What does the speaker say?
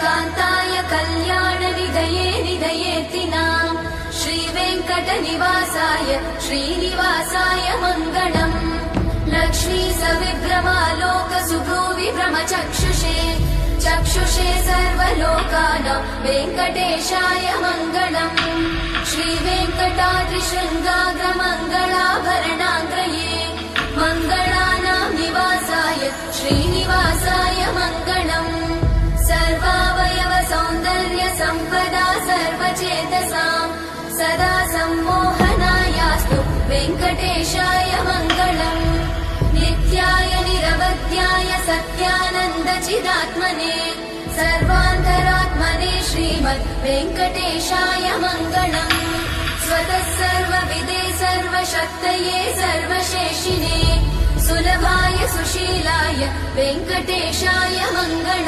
कान्ताय कल्याणनिधये निधयेऽर्तिनाम् श्रीवेङ्कटनिवासाय श्रीनिवासाय मङ्गलम् लक्ष्मी सविभ्रमालोक सुभ्रूविभ्रमचक्षुषे चक्षुषे सर्वलोकानां वेङ्कटेशाय मङ्गलम् श्रीवेङ्कटाद्रिशृङ्गाग्रमङ्गलाभरणाङ्ग्रये मङ्गलानां निवासाय श्रीनिवासाय मङ्गलम् सर्वावयव सौन्दर्य सम्पदा सर्वचेतसां सदा सम्मोहनायास्तु वेङ्कटेशाय मङ्गलम् नित्याय निरवध्याय सत्यानन्द चिदात्मने सर्वान्तरात्मने श्रीमद् वेङ्कटेशाय मङ्गलम् स्वतः सर्वविदे सर्वशक्तये सर्वशेषिने सुलभाय सुशीलाय वेङ्कटेशाय मङ्गलम्।